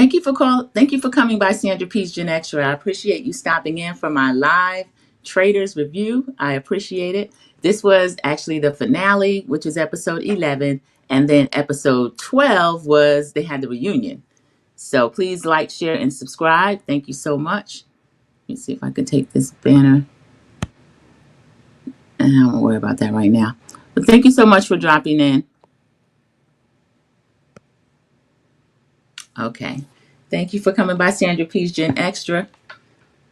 Thank you for coming by, Sandra Peace Gen Extra. I appreciate you stopping in for my live Traitors review. I appreciate it. This was actually the finale, which is episode 11, and then episode 12 was they had the reunion. So please like, share, and subscribe. Thank you so much. Let me see if I can take this banner. And I won't worry about that right now. But thank you so much for dropping in. Okay. Thank you for coming by, Sandra Peace Gen Extra.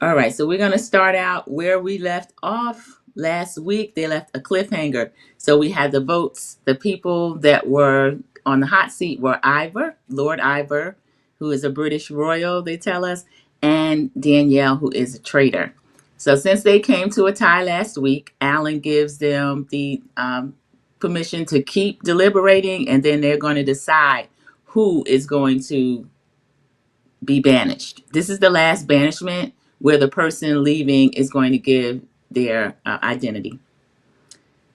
All right, so we're going to start out where we left off last week. They left a cliffhanger. So we had the votes. The people that were on the hot seat were Ivor, Lord Ivor, who is a British royal, they tell us, and Danielle, who is a traitor. So since they came to a tie last week, Alan gives them the permission to keep deliberating, and then they're going to decide who is going to be banished. This is the last banishment where the person leaving is going to give their identity.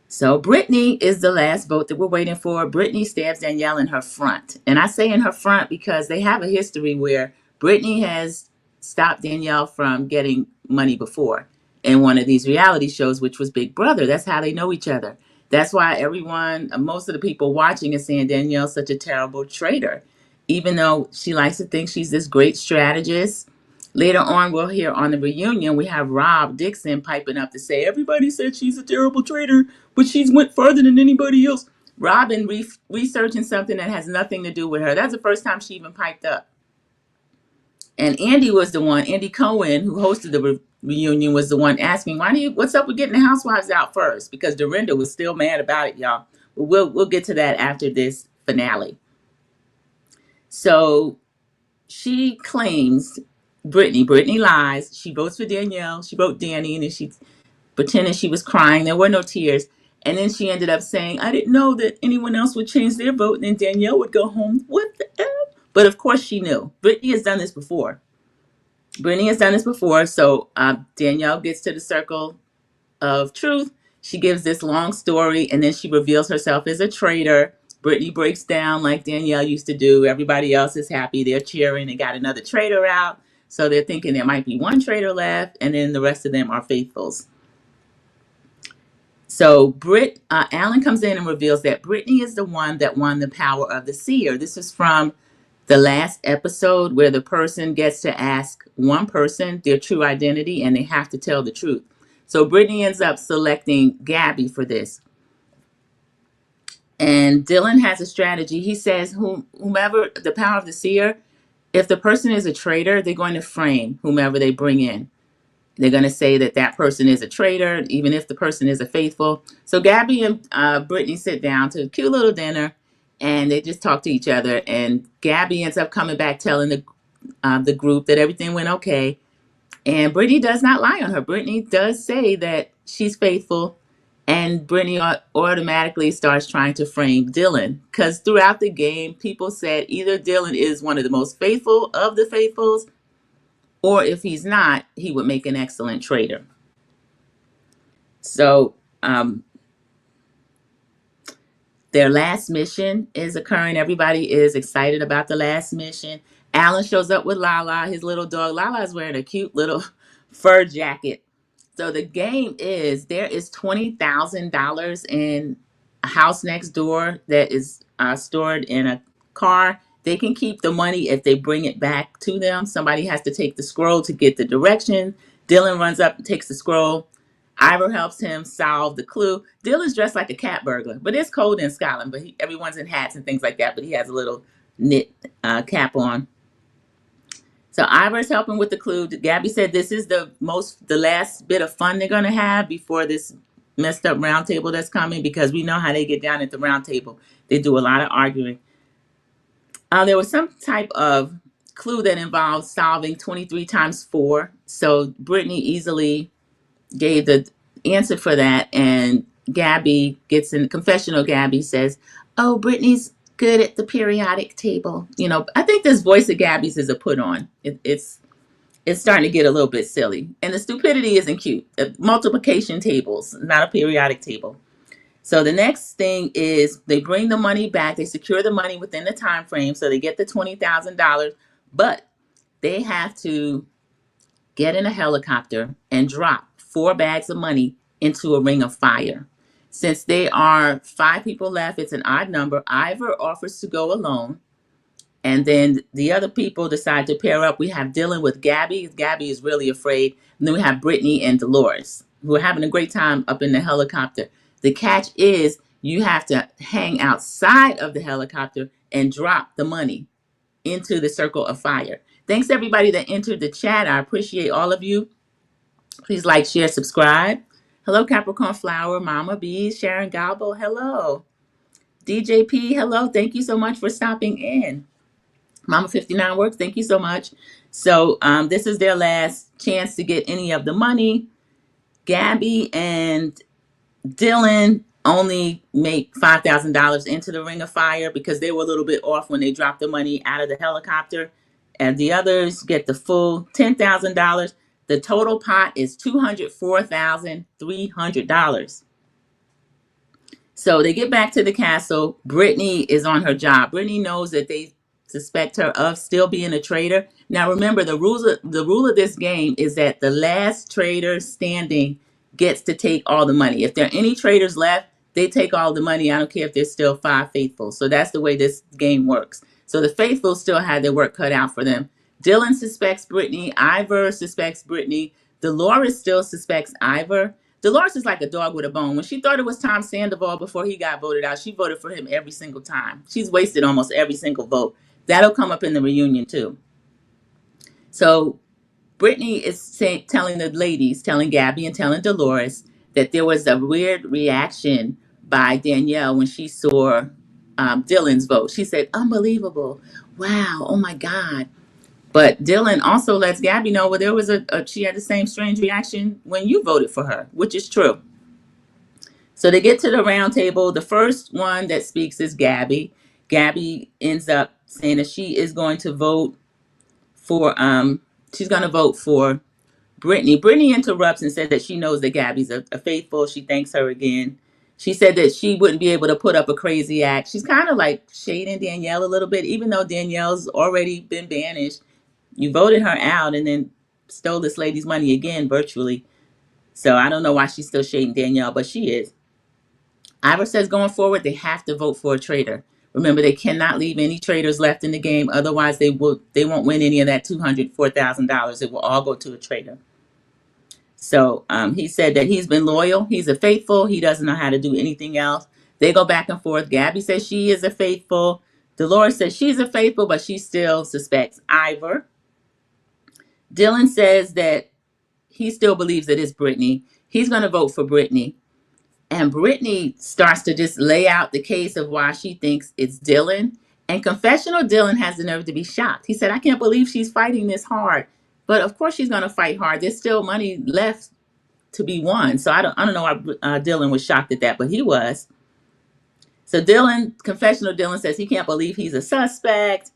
So Brittany is the last vote that we're waiting for. Brittany stabs Danielle in her front. And I say in her front because they have a history where Brittany has stopped Danielle from getting money before in one of these reality shows, which was Big Brother. That's how they know each other. That's why most of the people watching is saying Danielle's such a terrible traitor, even though she likes to think she's this great strategist. Later on, we'll hear on the reunion, we have Rob Dixon piping up to say, everybody said she's a terrible traitor, but she's went further than anybody else. Robin researching something that has nothing to do with her. That's the first time she even piped up. And Andy was the one, Andy Cohen, who hosted the reunion, was the one asking, what's up with getting the housewives out first? Because Dorinda was still mad about it, y'all. But we'll get to that after this finale. So she claims Brittany lies. She votes for Danielle. She wrote Danny, and then she pretended she was crying. There were no tears. And then she ended up saying, I didn't know that anyone else would change their vote, and then Danielle would go home. What the hell? But of course she knew. Brittany has done this before. So Danielle gets to the circle of truth. She gives this long story, and then she reveals herself as a traitor. Brittany breaks down like Danielle used to do. Everybody else is happy. They're cheering. They got another traitor out. So they're thinking there might be one traitor left, and then the rest of them are faithfuls. So Alan comes in and reveals that Brittany is the one that won the power of the seer. This is from the last episode where the person gets to ask one person their true identity, and they have to tell the truth. So Brittany ends up selecting Gabby for this. And Dylan has a strategy. He says, whomever, the power of the seer, if the person is a traitor, they're going to frame whomever they bring in. They're going to say that person is a traitor, even if the person is a faithful. So Gabby and Brittany sit down to a cute little dinner, and they just talk to each other. And Gabby ends up coming back telling the group that everything went okay. And Brittany does not lie on her. Brittany does say that she's faithful, and Brittany automatically starts trying to frame Dylan. Because throughout the game, people said either Dylan is one of the most faithful of the faithfuls, or if he's not, he would make an excellent traitor. So their last mission is occurring. Everybody is excited about the last mission. Alan shows up with Lala, his little dog. Lala is wearing a cute little fur jacket. So the game is, there is $20,000 in a house next door that is stored in a car. They can keep the money if they bring it back to them. Somebody has to take the scroll to get the direction. Dylan runs up and takes the scroll. Ivor helps him solve the clue. Dylan's dressed like a cat burglar, but it's cold in Scotland, but everyone's in hats and things like that, but he has a little knit cap on. So Ivor's helping with the clue. Gabby said this is the last bit of fun they're going to have before this messed up round table that's coming, because we know how they get down at the round table. They do a lot of arguing. There was some type of clue that involved solving 23 times 4. So Brittany easily gave the answer for that, and Gabby gets in the confessional. Gabby says, oh, Brittany's good at the periodic table. I think this voice of Gabby's is a put on. It's starting to get a little bit silly, and the stupidity isn't cute. Multiplication tables, not a periodic table. So the next thing is they bring the money back. They secure the money within the time frame, so they get the $20,000. But they have to get in a helicopter and drop 4 bags of money into a ring of fire. Since there are 5 people left, it's an odd number. Ivor offers to go alone. And then the other people decide to pair up. We have Dylan with Gabby. Gabby is really afraid. And then we have Brittany and Dolores, who are having a great time up in the helicopter. The catch is you have to hang outside of the helicopter and drop the money into the circle of fire. Thanks everybody that entered the chat. I appreciate all of you. Please like, share, subscribe. Hello, Capricorn Flower, Mama B, Sharon Galbo. Hello. DJP, hello. Thank you so much for stopping in. Mama 59 Works, thank you so much. So this is their last chance to get any of the money. Gabby and Dylan only make $5,000 into the ring of fire because they were a little bit off when they dropped the money out of the helicopter. And the others get the full $10,000. The total pot is $204,300. So they get back to the castle. Brittany is on her job. Brittany knows that they suspect her of still being a traitor. Now remember, the rule of this game is that the last traitor standing gets to take all the money. If there are any traitors left, they take all the money. I don't care if there's still 5 faithful. So that's the way this game works. So the faithful still had their work cut out for them. Dylan suspects Brittany. Ivor suspects Brittany. Dolores still suspects Ivor. Dolores is like a dog with a bone. When she thought it was Tom Sandoval before he got voted out, she voted for him every single time. She's wasted almost every single vote. That'll come up in the reunion too. So Brittany is telling the ladies, telling Gabby and telling Dolores that there was a weird reaction by Danielle when she saw Dylan's vote. She said, unbelievable. Wow. Oh my God. But Dylan also lets Gabby know, well, there was she had the same strange reaction when you voted for her, which is true. So they get to the round table. The first one that speaks is Gabby. Gabby ends up saying that she is going to vote for Brittany. Brittany interrupts and said that she knows that Gabby's a faithful. She thanks her again. She said that she wouldn't be able to put up a crazy act. She's kind of like shading Danielle a little bit, even though Danielle's already been banished. You voted her out and then stole this lady's money again, virtually. So I don't know why she's still shading Danielle, but she is. Ivor says going forward, they have to vote for a traitor. Remember, they cannot leave any traitors left in the game. Otherwise, they won't win any of that $204,000. It will all go to a traitor. So he said that he's been loyal. He's a faithful. He doesn't know how to do anything else. They go back and forth. Gabby says she is a faithful. Dolores says she's a faithful, but she still suspects Ivor. Dylan says that he still believes that it's Brittany. He's going to vote for Brittany. And Brittany starts to just lay out the case of why she thinks it's Dylan. And confessional Dylan has the nerve to be shocked. He said, I can't believe she's fighting this hard. But of course she's going to fight hard. There's still money left to be won. So I don't know why Dylan was shocked at that, but he was. So confessional Dylan says he can't believe he's a suspect.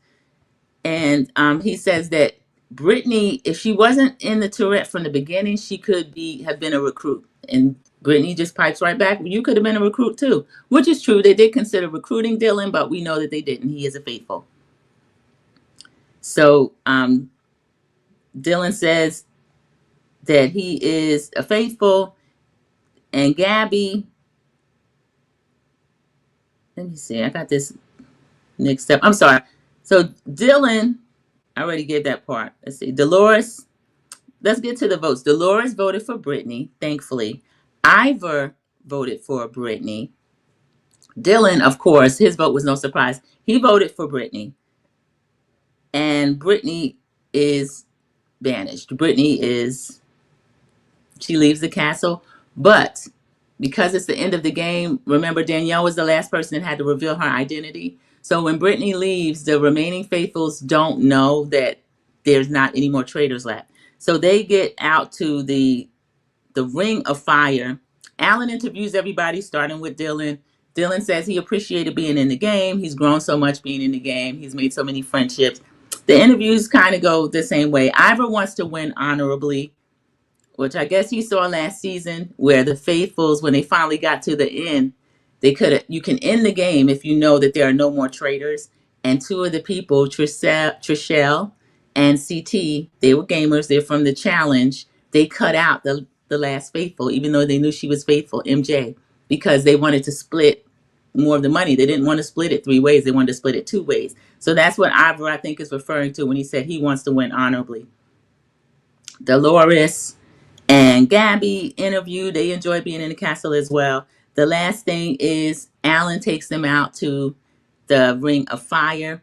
And he says that Brittany, if she wasn't in the Tourette from the beginning, she could have been a recruit. And Brittany just pipes right back, you could have been a recruit too, which is true. They did consider recruiting Dylan, but we know that they didn't. He is a faithful. So Dylan says that he is a faithful. And Gabby, let me see, I got this mixed up. I'm sorry. So Dylan, I already gave that part. Let's see. Dolores, let's get to the votes. Dolores voted for Brittany, thankfully. Ivor voted for Brittany. Dylan, of course, his vote was no surprise. He voted for Brittany. And Brittany is banished. She leaves the castle. But because it's the end of the game, remember Danielle was the last person that had to reveal her identity. So when Brittany leaves, the remaining faithfuls don't know that there's not any more traitors left. So they get out to the ring of fire. Alan interviews everybody, starting with Dylan. Dylan says he appreciated being in the game. He's grown so much being in the game. He's made so many friendships. The interviews kind of go the same way. Ivor wants to win honorably, which I guess he saw last season, where the faithfuls, when they finally got to the end, you can end the game if you know that there are no more traitors. And 2 of the people, Trishelle and CT, they were gamers. They're from the challenge. They cut out the last faithful, even though they knew she was faithful, MJ, because they wanted to split more of the money. They didn't want to split it 3 ways. They wanted to split it 2 ways. So that's what Ivor, I think, is referring to when he said he wants to win honorably. Dolores and Gabby interviewed. They enjoyed being in the castle as well. The last thing is Alan takes them out to the Ring of Fire.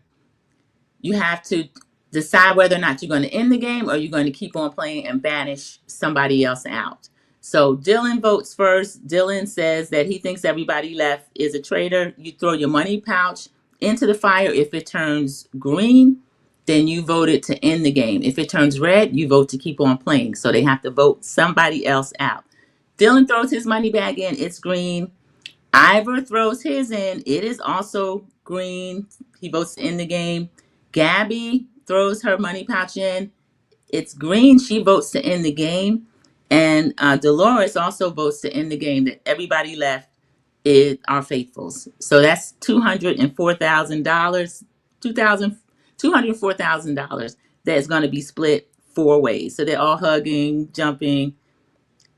You have to decide whether or not you're going to end the game or you're going to keep on playing and banish somebody else out. So Dylan votes first. Dylan says that he thinks everybody left is a traitor. You throw your money pouch into the fire. If it turns green, then you voted to end the game. If it turns red, you vote to keep on playing. So they have to vote somebody else out. Dylan throws his money bag in. It's green. Ivor throws his in. It is also green. He votes to end the game. Gabby throws her money pouch in. It's green. She votes to end the game. And Dolores also votes to end the game. That everybody left are faithfuls. So that's $204,000. $204,000 that is going to be split 4 ways. So they're all hugging, jumping.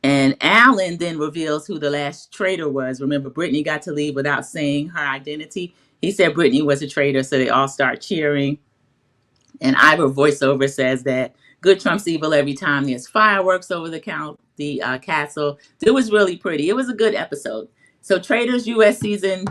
And Alan then reveals who the last traitor was. Remember, Brittany got to leave without saying her identity. He said Brittany was a traitor, so they all start cheering. And Ivor voiceover says that good trumps evil every time there's fireworks over the castle. It was really pretty. It was a good episode. So Traitors US season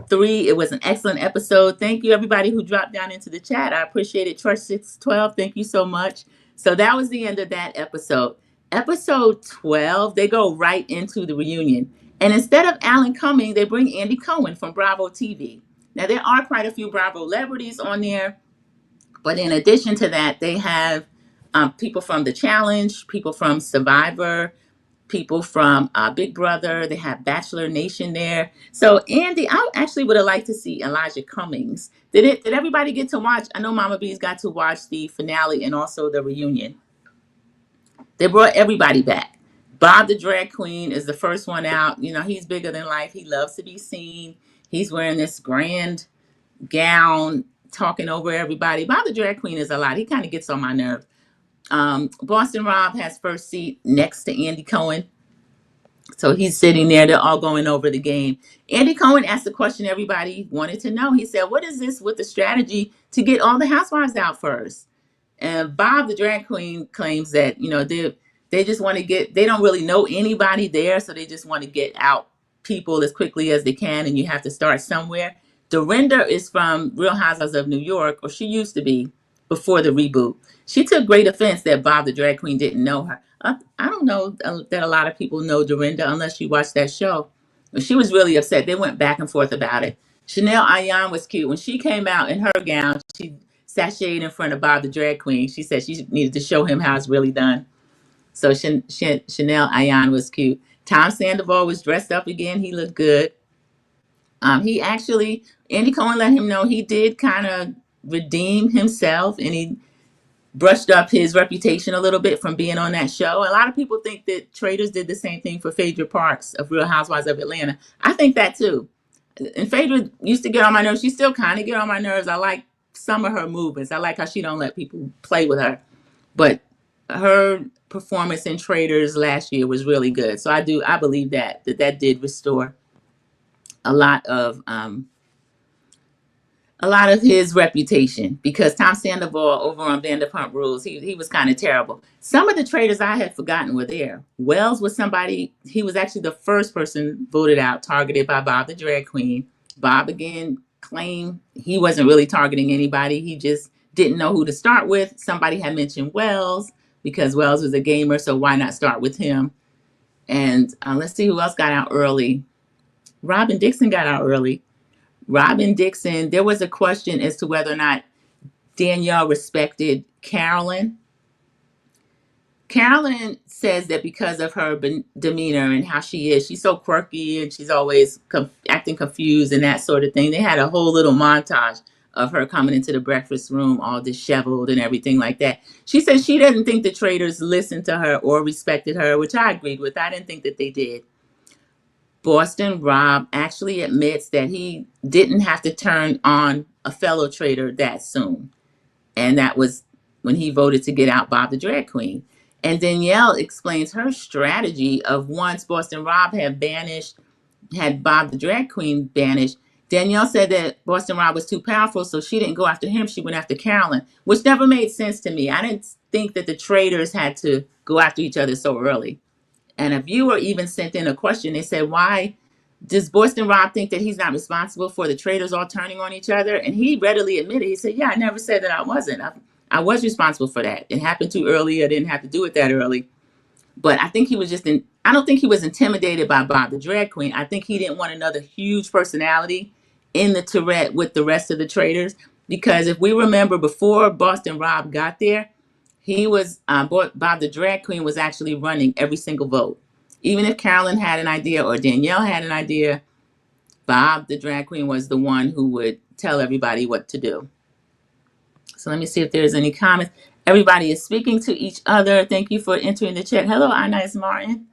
3, it was an excellent episode. Thank you, everybody who dropped down into the chat. I appreciate it. Trust 612, thank you so much. So that was the end of that episode. Episode 12, they go right into the reunion. And instead of Alan coming, they bring Andy Cohen from Bravo TV. Now, there are quite a few Bravo celebrities on there. But in addition to that, they have people from The Challenge, people from Survivor, people from Big Brother. They have Bachelor Nation there. So Andy, I actually would have liked to see Elijah Cummings. Did everybody get to watch? I know Mama B's got to watch the finale and also the reunion. They brought everybody back. Bob the drag queen is the first one out. You know, he's bigger than life. He loves to be seen. He's wearing this grand gown, talking over everybody. Bob the drag queen is a lot. He kind of gets on my nerve. Boston Rob has first seat next to Andy Cohen. So he's sitting there. They're all going over the game. Andy Cohen asked the question everybody wanted to know. He said, what is this with the strategy to get all the housewives out first? And Bob, the drag queen, claims that, you know, they just want to they don't really know anybody there. So they just want to get out people as quickly as they can. And you have to start somewhere. Dorinda is from Real Housewives of New York, or she used to be before the reboot. She took great offense that Bob the drag queen didn't know her. I don't know that a lot of people know Dorinda unless you watch that show. But she was really upset. They went back and forth about it. Chanel Ayan was cute. When she came out in her gown, she sashayed in front of Bob the drag queen. She said she needed to show him how it's really done. So Chanel Ayan was cute. Tom Sandoval was dressed up again. He looked good. Andy Cohen let him know he did kind of redeem himself, and he brushed up his reputation a little bit from being on that show. A lot of people think that Traitors did the same thing for Phaedra Parks of Real Housewives of Atlanta. I think that too. And Phaedra used to get on my nerves. She still kind of get on my nerves. I like some of her movements. I like how she don't let people play with her. But her performance in Traitors last year was really good. So I believe that did restore a lot of his reputation, because Tom Sandoval over on Vanderpump Rules, he was kind of terrible. Some of the traitors I had forgotten were there. Wells was somebody, he was actually the first person voted out, targeted by Bob the drag queen. Bob again claimed he wasn't really targeting anybody. He just didn't know who to start with. Somebody had mentioned Wells because Wells was a gamer, so why not start with him? And let's see who else got out early. Robin Dixon got out early. Robin Dixon, there was a question as to whether or not Danielle respected Carolyn. Carolyn says that because of her demeanor and how she is, she's so quirky and she's always acting confused and that sort of thing. They had a whole little montage of her coming into the breakfast room all disheveled and everything like that. She says she doesn't think the traitors listened to her or respected her, which I agreed with. I didn't think that they did. Boston Rob actually admits that he didn't have to turn on a fellow traitor that soon. And that was when he voted to get out Bob the Drag Queen. And Danielle explains her strategy of once Boston Rob had Bob the Drag Queen banished. Danielle said that Boston Rob was too powerful, so she didn't go after him. She went after Carolyn, which never made sense to me. I didn't think that the traitors had to go after each other so early. And a viewer even sent in a question. They said, why does Boston Rob think that he's not responsible for the traitors all turning on each other? And he readily admitted, he said, yeah, I never said that I wasn't. I was responsible for that. It happened too early. I didn't have to do it that early. But I think he was I don't think he was intimidated by Bob the Drag Queen. I think he didn't want another huge personality in the Tourette with the rest of the traitors. Because if we remember, before Boston Rob got there, he was, Bob the Drag Queen was actually running every single vote. Even if Carolyn had an idea or Danielle had an idea, Bob the Drag Queen was the one who would tell everybody what to do. So let me see if there's any comments. Everybody is speaking to each other. Thank you for entering the chat. Hello, Inez Martin.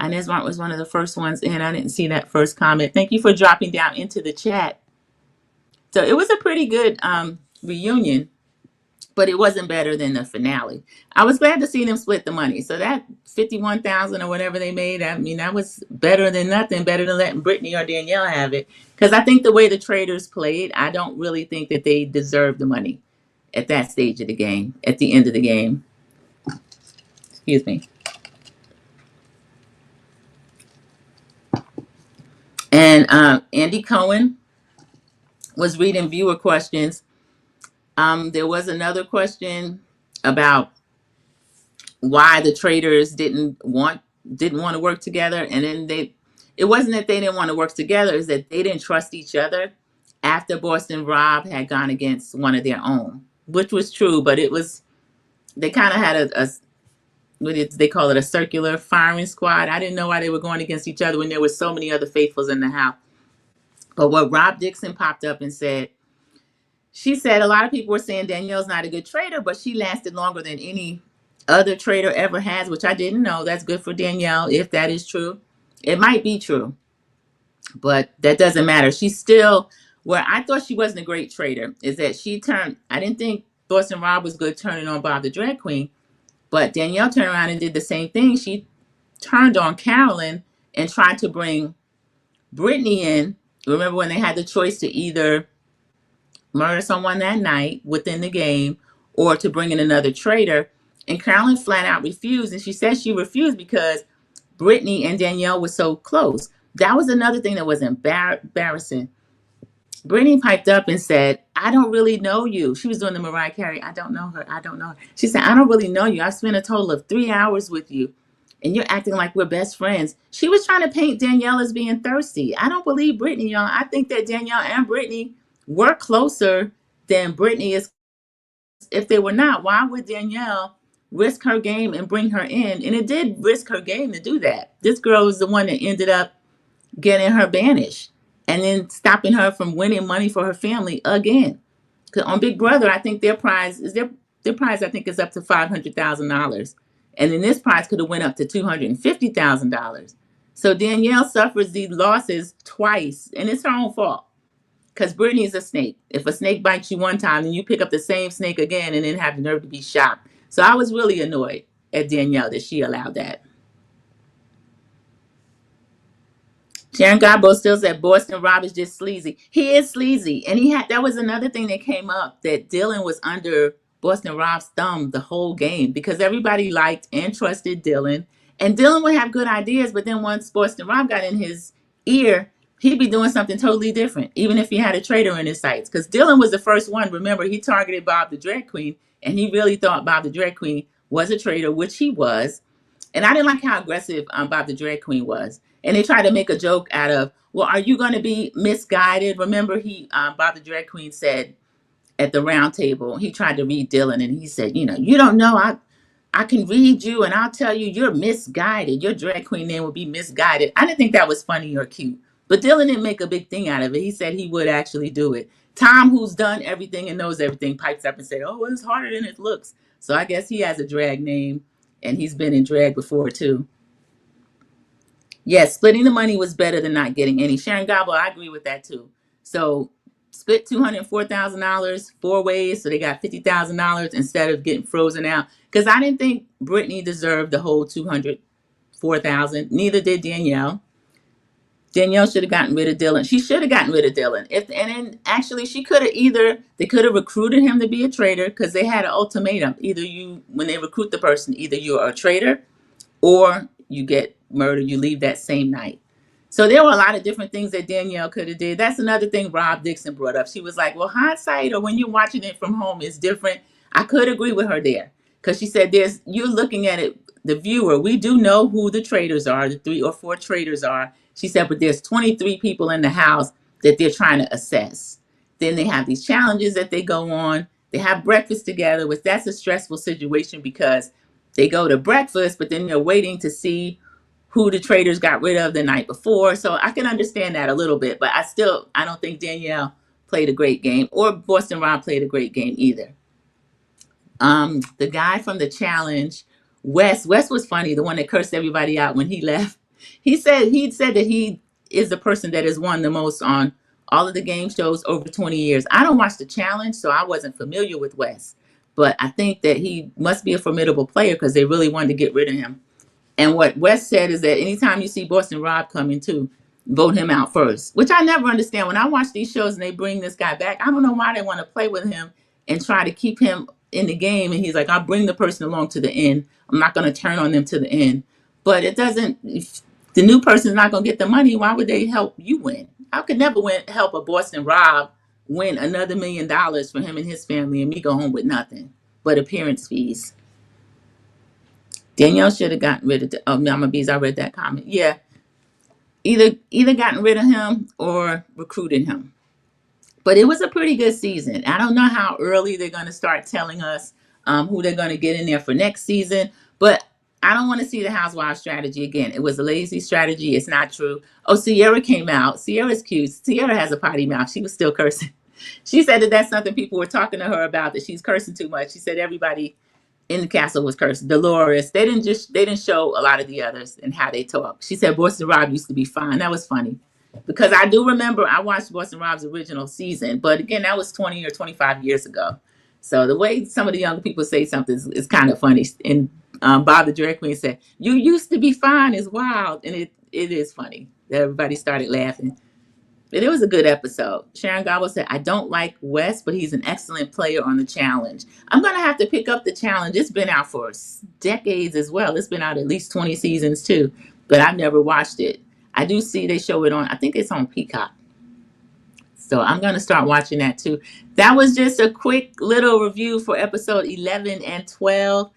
Inez Martin was one of the first ones in. I didn't see that first comment. Thank you for dropping down into the chat. So it was a pretty good reunion, but it wasn't better than the finale. I was glad to see them split the money. So that $51,000 or whatever they made, I mean, that was better than nothing, better than letting Brittany or Danielle have it. Because I think the way the traitors played, I don't really think that they deserved the money at that stage of the game, at the end of the game. Excuse me. And Andy Cohen was reading viewer questions. There was another question about why the traitors didn't want to work together, and then it wasn't that they didn't want to work together, it's that they didn't trust each other after Boston Rob had gone against one of their own, which was true, but they kind of had they call it a circular firing squad. I didn't know why they were going against each other when there were so many other faithfuls in the house. But what Rob Dixon popped up and said, she said a lot of people were saying Danielle's not a good traitor, but she lasted longer than any other traitor ever has, which I didn't know. That's good for Danielle, if that is true. It might be true, but that doesn't matter. She's still, where I thought she wasn't a great traitor, is that I didn't think Boston Rob was good turning on Bob the Drag Queen, but Danielle turned around and did the same thing. She turned on Carolyn and tried to bring Brittany in. Remember when they had the choice to either murder someone that night within the game or to bring in another traitor? And Carolyn flat out refused. And she said she refused because Brittany and Danielle were so close. That was another thing that was embarrassing. Brittany piped up and said, I don't really know you. She was doing the Mariah Carey, I don't know her, I don't know her. She said, I don't really know you. I've spent a total of 3 hours with you, and you're acting like we're best friends. She was trying to paint Danielle as being thirsty. I don't believe Brittany, y'all. I think that Danielle and Brittany were closer than Brittany is. If they were not, why would Danielle risk her game and bring her in? And it did risk her game to do that. This girl was the one that ended up getting her banished and then stopping her from winning money for her family again. Because on Big Brother, I think their prize is I think is up to $500,000, and then this prize could have went up to $250,000. So Danielle suffers these losses twice, and it's her own fault. Because Brittany's a snake. If a snake bites you one time, then you pick up the same snake again and then have the nerve to be shocked. So I was really annoyed at Danielle that she allowed that. Sharon Gabo still said Boston Rob is just sleazy. He is sleazy. And that was another thing that came up, that Dylan was under Boston Rob's thumb the whole game because everybody liked and trusted Dylan. And Dylan would have good ideas, but then once Boston Rob got in his ear, he'd be doing something totally different, even if he had a traitor in his sights. Because Dylan was the first one. Remember, he targeted Bob the Drag Queen, and he really thought Bob the Drag Queen was a traitor, which he was. And I didn't like how aggressive Bob the Drag Queen was. And they tried to make a joke out of, well, are you going to be misguided? Remember, Bob the Drag Queen said at the round table, he tried to read Dylan, and he said, you don't know, I can read you, and I'll tell you, you're misguided. Your drag queen name will be misguided. I didn't think that was funny or cute. But Dylan didn't make a big thing out of it. He said he would actually do it. Tom, who's done everything and knows everything, pipes up and said, oh, it's harder than it looks. So I guess he has a drag name, and he's been in drag before, too. Yes, splitting the money was better than not getting any. Sharon Gobble, I agree with that, too. So split $204,000 four ways, so they got $50,000 instead of getting frozen out. Because I didn't think Brittany deserved the whole 204,000. Neither did Danielle. Danielle should have gotten rid of Dylan. She should have gotten rid of Dylan. And then actually she could have they could have recruited him to be a traitor because they had an ultimatum. Either when they recruit the person, either you're a traitor or you get murdered. You leave that same night. So there were a lot of different things that Danielle could have did. That's another thing Rob Dixon brought up. She was like, well, hindsight or when you're watching it from home is different. I could agree with her there because she said you're looking at it, the viewer. We do know who the traitors are, the 3 or 4 traitors are. She said, but there's 23 people in the house that they're trying to assess. Then they have these challenges that they go on. They have breakfast together, which that's a stressful situation because they go to breakfast, but then they're waiting to see who the traders got rid of the night before. So I can understand that a little bit, but I don't think Danielle played a great game or Boston Rob played a great game either. The guy from the challenge, Wes was funny, the one that cursed everybody out when he left. He said that he is the person that has won the most on all of the game shows over 20 years. I don't watch the challenge, so I wasn't familiar with Wes, but I think that he must be a formidable player because they really wanted to get rid of him. And what Wes said is that anytime you see Boston Rob coming to, vote him out first, which I never understand. When I watch these shows and they bring this guy back, I don't know why they want to play with him and try to keep him in the game. And he's like, I'll bring the person along to the end. I'm not going to turn on them to the end. But it doesn't, if the new person's not going to get the money, why would they help you win? I could never help a Boston Rob win another $1 million for him and his family and me go home with nothing but appearance fees. Danielle should have gotten rid of Mama Bees. I read that comment. Yeah, either gotten rid of him or recruited him. But it was a pretty good season. I don't know how early they're going to start telling us who they're going to get in there for next season. But I don't want to see the Housewives strategy again. It was a lazy strategy. It's not true. Oh, Sierra came out. Sierra's cute. Sierra has a potty mouth. She was still cursing. She said that that's something people were talking to her about, that she's cursing too much. She said everybody in the castle was cursed. Dolores, they didn't show a lot of the others and how they talk. She said Boston Rob used to be fine. That was funny because I do remember I watched Boston Rob's original season, but again, that was 20 or 25 years ago. So the way some of the younger people say something is kind of funny. And Bob the Drag Queen said, "You used to be fine" is wild, and it is funny. Everybody started laughing. But it was a good episode. Sharon Gobble said, I don't like Wes, but he's an excellent player on the challenge. I'm going to have to pick up the challenge. It's been out for decades as well. It's been out at least 20 seasons too, but I've never watched it. I do see they show it on, I think it's on Peacock. So I'm going to start watching that too. That was just a quick little review for episode 11 and 12.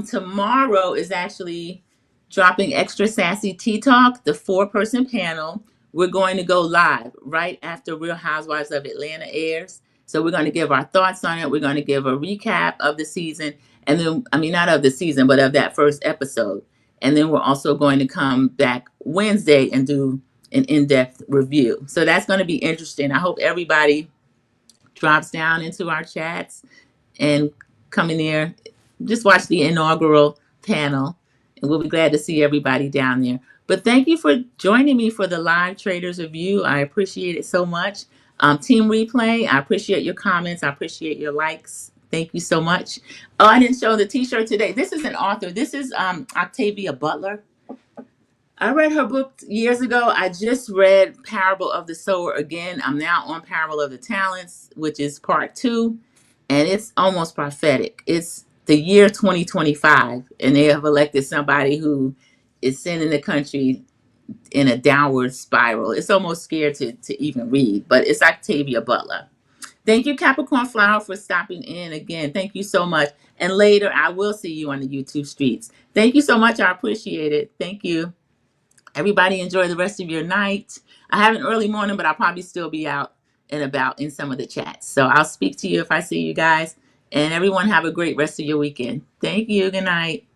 Tomorrow is actually dropping Extra Sassy Tea Talk, the 4-person panel. We're going to go live right after Real Housewives of Atlanta airs. So we're going to give our thoughts on it. We're going to give a recap of the season. And then, I mean, not of the season, but of that first episode. And then we're also going to come back Wednesday and do an in-depth review. So that's going to be interesting. I hope everybody drops down into our chats and come in there. Just watch the inaugural panel. And we'll be glad to see everybody down there. But thank you for joining me for the live Traitors review. I appreciate it so much. Team Replay, I appreciate your comments. I appreciate your likes. Thank you so much. Oh, I didn't show the t-shirt today. This is an author. This is Octavia Butler. I read her book years ago. I just read Parable of the Sower again. I'm now on Parable of the Talents, which is part 2. And it's almost prophetic. It's the year 2025. And they have elected somebody who is sending the country in a downward spiral. It's almost scared to even read, but it's Octavia Butler. Thank you, Capricorn Flower, for stopping in again. Thank you so much. And later, I will see you on the YouTube streets. Thank you so much. I appreciate it. Thank you. Everybody enjoy the rest of your night. I have an early morning, but I'll probably still be out and about in some of the chats. So I'll speak to you if I see you guys. And everyone have a great rest of your weekend. Thank you. Good night.